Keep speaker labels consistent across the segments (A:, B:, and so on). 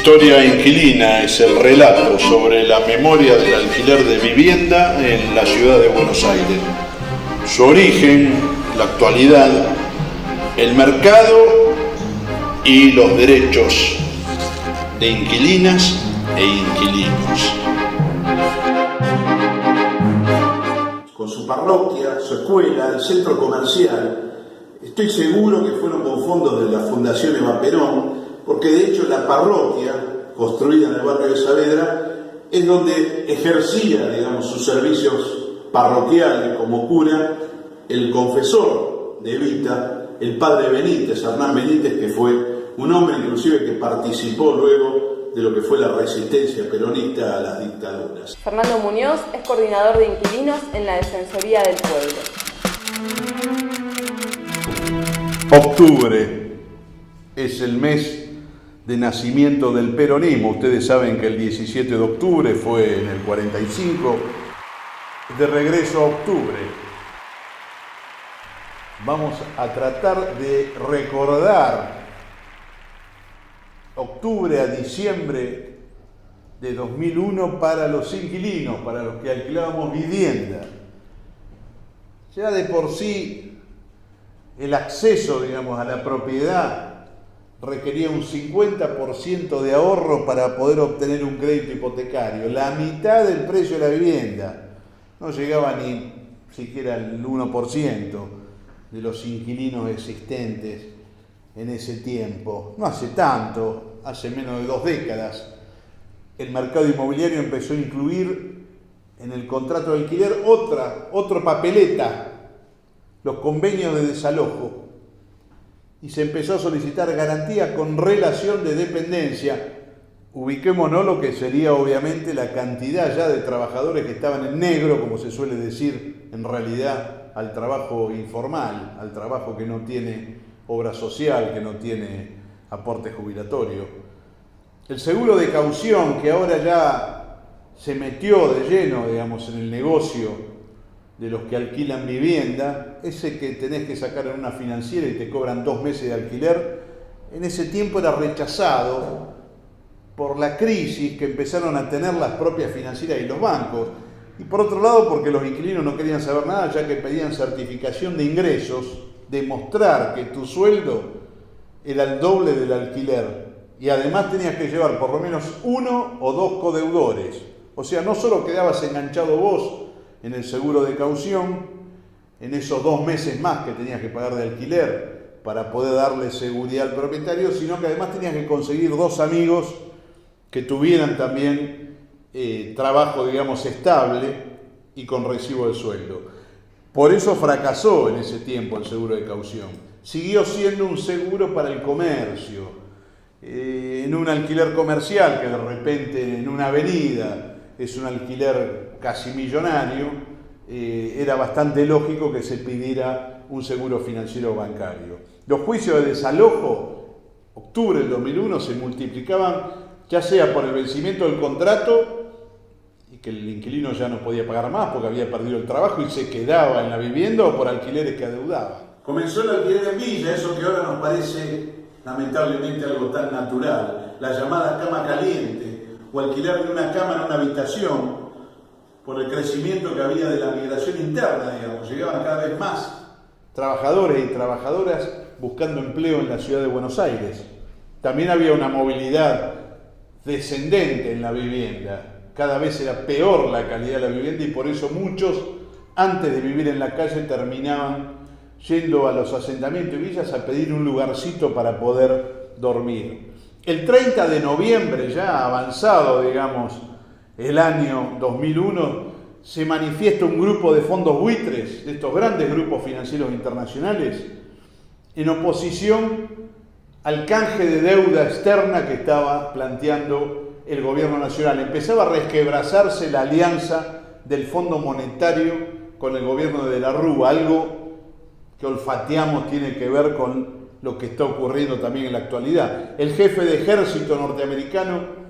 A: Historia Inquilina es el relato sobre la memoria del alquiler de vivienda en la ciudad de Buenos Aires. Su origen, la actualidad, el mercado y los derechos de inquilinas e inquilinos.
B: Con su parroquia, su escuela, el centro comercial, estoy seguro que fueron con fondos de la Fundación Eva Perón, porque de hecho la parroquia, construida en el barrio de Saavedra, es donde ejercía, sus servicios parroquiales como cura, el confesor de Evita, el padre Benítez, Hernán Benítez, que fue un hombre inclusive que participó luego de lo que fue la resistencia peronista a las dictaduras.
C: Fernando Muñoz es coordinador de inquilinos en la Defensoría del Pueblo.
A: Octubre es el mes de nacimiento del peronismo. Ustedes saben que el 17 de octubre fue en el 45. De regreso a octubre, vamos a tratar de recordar octubre a diciembre de 2001 para los inquilinos, para los que alquilábamos vivienda. Ya de por sí el acceso, a la propiedad requería un 50% de ahorro para poder obtener un crédito hipotecario, la mitad del precio de la vivienda. No llegaba ni siquiera al 1% de los inquilinos existentes en ese tiempo. No hace tanto, hace menos de 2 décadas, el mercado inmobiliario empezó a incluir en el contrato de alquiler otra papeleta, los convenios de desalojo. Y se empezó a solicitar garantía con relación de dependencia. Ubiquémonos lo que sería obviamente la cantidad ya de trabajadores que estaban en negro, como se suele decir en realidad, al trabajo informal, al trabajo que no tiene obra social, que no tiene aporte jubilatorio. El seguro de caución, que ahora ya se metió de lleno, en el negocio de los que alquilan vivienda, ese que tenés que sacar en una financiera y te cobran 2 meses de alquiler, en ese tiempo era rechazado por la crisis que empezaron a tener las propias financieras y los bancos, y por otro lado porque los inquilinos no querían saber nada, ya que pedían certificación de ingresos, demostrar que tu sueldo era el doble del alquiler, y además tenías que llevar por lo menos 1 o 2 codeudores. O sea, no solo quedabas enganchado vos en el seguro de caución, en esos 2 meses más que tenías que pagar de alquiler para poder darle seguridad al propietario, sino que además tenías que conseguir 2 amigos que tuvieran también trabajo, estable y con recibo de sueldo. Por eso fracasó en ese tiempo el seguro de caución. Siguió siendo un seguro para el comercio, en un alquiler comercial que de repente en una avenida es un alquiler casi millonario, era bastante lógico que se pidiera un seguro financiero bancario. Los juicios de desalojo, octubre del 2001, se multiplicaban ya sea por el vencimiento del contrato y que el inquilino ya no podía pagar más porque había perdido el trabajo y se quedaba en la vivienda, o por alquileres que adeudaba.
B: Comenzó el alquiler en villa, eso que ahora nos parece lamentablemente algo tan natural, la llamada cama caliente, o alquilar de una cama en una habitación, por el crecimiento que había de la migración interna, llegaban cada vez más trabajadores y trabajadoras buscando empleo en la ciudad de Buenos Aires. También había una movilidad descendente en la vivienda, cada vez era peor la calidad de la vivienda y por eso muchos, antes de vivir en la calle, terminaban yendo a los asentamientos y villas a pedir un lugarcito para poder dormir. El 30 de noviembre, ya avanzado, el año 2001, se manifiesta un grupo de fondos buitres, de estos grandes grupos financieros internacionales, en oposición al canje de deuda externa que estaba planteando el gobierno nacional. Empezaba a resquebrajarse la alianza del Fondo Monetario con el gobierno de la Rúa, algo que olfateamos tiene que ver con lo que está ocurriendo también en la actualidad. El jefe de ejército norteamericano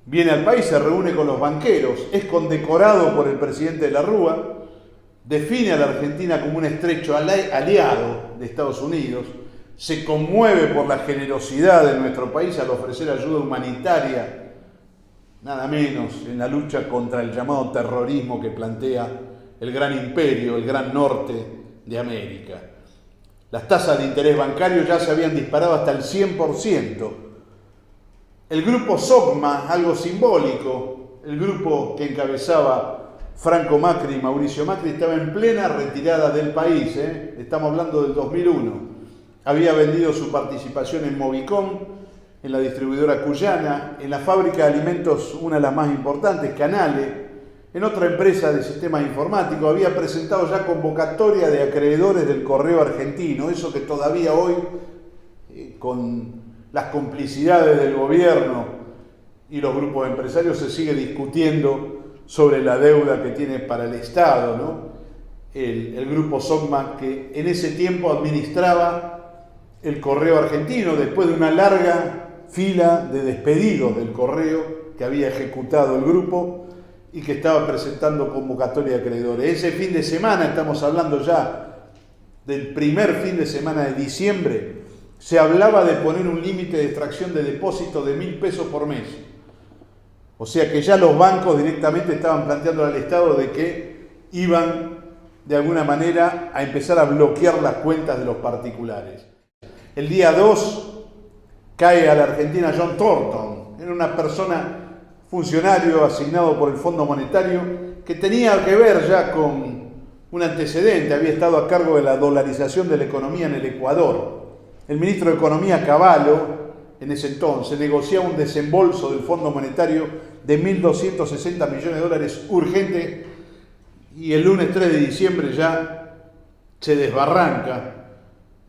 B: viene al país, se reúne con los banqueros, es condecorado por el presidente de la Rúa, define a la Argentina como un estrecho aliado de Estados Unidos,
A: se conmueve por la generosidad de nuestro país al ofrecer ayuda humanitaria, nada menos en la lucha contra el llamado terrorismo que plantea el gran imperio, el gran norte de América. Las tasas de interés bancario ya se habían disparado hasta el 100%. El grupo SOCMA, algo simbólico, el grupo que encabezaba Franco Macri y Mauricio Macri, estaba en plena retirada del país, estamos hablando del 2001. Había vendido su participación en Movicom, en la distribuidora cuyana, en la fábrica de alimentos, una de las más importantes, Canale, en otra empresa de sistemas informáticos. Había presentado ya convocatoria de acreedores del Correo Argentino, eso que todavía hoy, con las complicidades del gobierno y los grupos empresarios, se sigue discutiendo sobre la deuda que tiene para el Estado, ¿no? El grupo SOCMA, que en ese tiempo administraba el Correo Argentino, después de una larga fila de despedidos del correo que había ejecutado el grupo y que estaba presentando convocatoria de acreedores. Ese fin de semana, estamos hablando ya del primer fin de semana de diciembre, se hablaba de poner un límite de extracción de depósito de 1.000 pesos por mes. O sea que ya los bancos directamente estaban planteando al Estado de que iban de alguna manera a empezar a bloquear las cuentas de los particulares. El día 2 cae a la Argentina John Thornton, era una persona, funcionario asignado por el Fondo Monetario, que tenía que ver ya con un antecedente, había estado a cargo de la dolarización de la economía en el Ecuador. El ministro de Economía, Cavallo, en ese entonces, negociaba un desembolso del Fondo Monetario de $1.260 millones urgente, y el lunes 3 de diciembre ya se desbarranca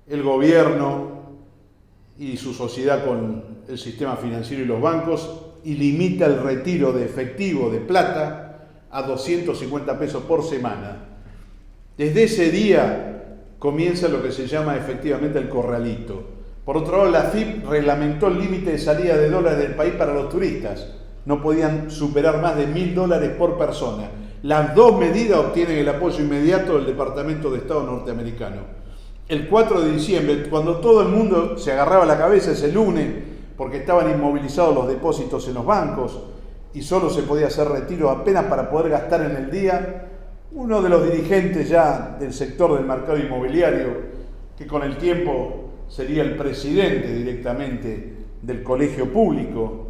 A: el gobierno y su sociedad con el sistema financiero y los bancos y limita el retiro de efectivo de plata a 250 pesos por semana. Desde ese día comienza lo que se llama efectivamente el corralito. Por otro lado, la AFIP reglamentó el límite de salida de dólares del país para los turistas. No podían superar más de $1.000 por persona. Las dos medidas obtienen el apoyo inmediato del Departamento de Estado norteamericano. El 4 de diciembre, cuando todo el mundo se agarraba la cabeza ese lunes, porque estaban inmovilizados los depósitos en los bancos y solo se podía hacer retiro apenas para poder gastar en el día, uno de los dirigentes ya del sector del mercado inmobiliario, que con el tiempo sería el presidente directamente del colegio público,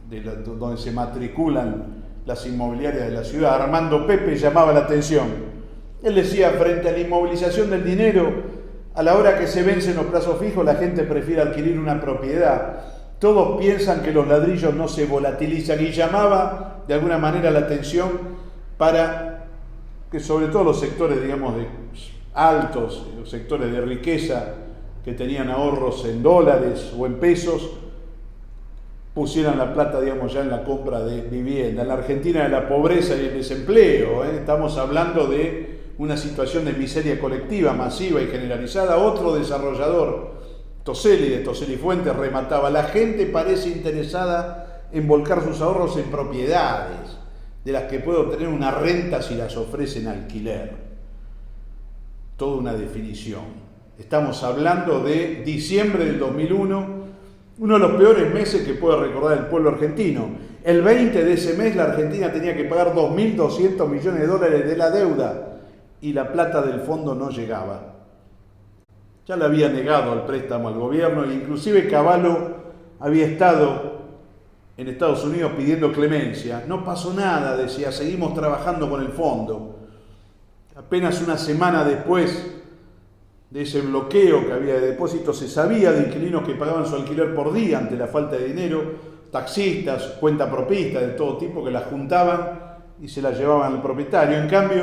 A: donde se matriculan las inmobiliarias de la ciudad, Armando Pepe, llamaba la atención. Él decía, frente a la inmovilización del dinero, a la hora que se vencen los plazos fijos, la gente prefiere adquirir una propiedad. Todos piensan que los ladrillos no se volatilizan, y llamaba de alguna manera la atención para que sobre todo los sectores, digamos, de altos, los sectores de riqueza que tenían ahorros en dólares o en pesos, pusieran la plata, digamos, ya en la compra de vivienda. En la Argentina, de la pobreza y el desempleo, estamos hablando de una situación de miseria colectiva, masiva y generalizada. Otro desarrollador, Toselli, de Toselli Fuentes, remataba: la gente parece interesada en volcar sus ahorros en propiedades, de las que puede obtener una renta si las ofrece en alquiler. Toda una definición. Estamos hablando de diciembre del 2001, uno de los peores meses que puede recordar el pueblo argentino. El 20 de ese mes la Argentina tenía que pagar $2.200 millones de la deuda y la plata del fondo no llegaba. Ya le había negado el préstamo al gobierno, e inclusive Cavallo había estado en Estados Unidos pidiendo clemencia. No pasó nada, decía, seguimos trabajando con el fondo. Apenas una semana después de ese bloqueo que había de depósitos, se sabía de inquilinos que pagaban su alquiler por día ante la falta de dinero, taxistas, cuentapropistas de todo tipo que las juntaban y se las llevaban al propietario. En cambio,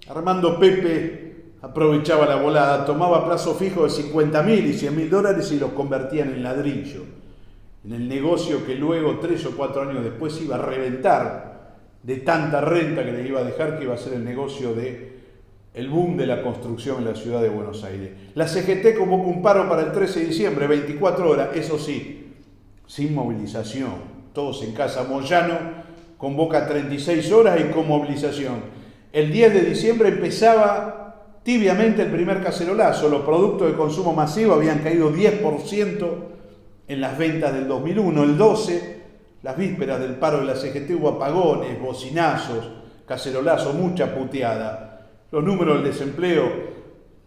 A: Armando Pepe aprovechaba la volada, tomaba plazo fijo de $50.000 y $100.000 y los convertía en ladrillo, en el negocio que luego, 3 o 4 años después, iba a reventar de tanta renta que le iba a dejar, que iba a ser el negocio de el boom de la construcción en la ciudad de Buenos Aires. La CGT convocó un paro para el 13 de diciembre, 24 horas, eso sí, sin movilización, todos en casa. Moyano convoca 36 horas y con movilización. El 10 de diciembre empezaba tibiamente el primer cacerolazo. Los productos de consumo masivo habían caído 10% en las ventas del 2001. El 12, las vísperas del paro de la CGT, hubo apagones, bocinazos, cacerolazo, mucha puteada. Los números del desempleo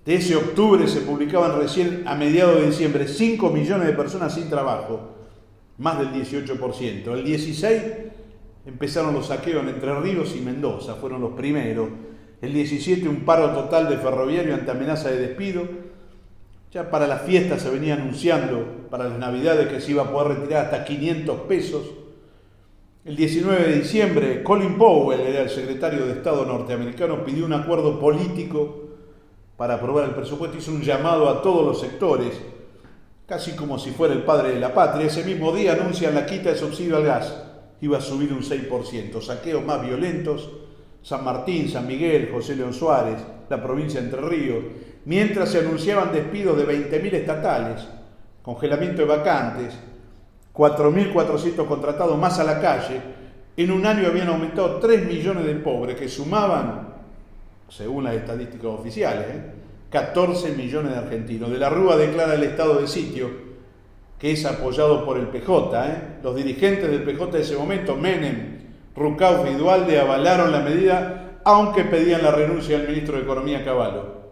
A: de ese octubre se publicaban recién a mediados de diciembre. 5 millones de personas sin trabajo, más del 18%. El 16 empezaron los saqueos en Entre Ríos y Mendoza, fueron los primeros. El 17 un paro total de ferroviario ante amenaza de despido. Ya para las fiestas se venía anunciando, para las navidades, que se iba a poder retirar hasta 500 pesos. El 19 de diciembre, Colin Powell, era el secretario de Estado norteamericano, pidió un acuerdo político para aprobar el presupuesto, hizo un llamado a todos los sectores, casi como si fuera el padre de la patria. Ese mismo día anuncian la quita de subsidio al gas, iba a subir un 6%, saqueos más violentos, San Martín, San Miguel, José León Suárez, la provincia de Entre Ríos, mientras se anunciaban despidos de 20.000 estatales, congelamiento de vacantes, 4.400 contratados más a la calle. En un año habían aumentado 3 millones de pobres, que sumaban, según las estadísticas oficiales, 14 millones de argentinos. De la Rúa declara el estado de sitio, que es apoyado por el PJ. Los dirigentes del PJ de ese momento, Menem, Rucauf y Duhalde, avalaron la medida, aunque pedían la renuncia del ministro de Economía, Cavallo.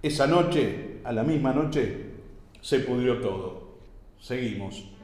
A: Esa noche, a la misma noche, se pudrió todo. Seguimos.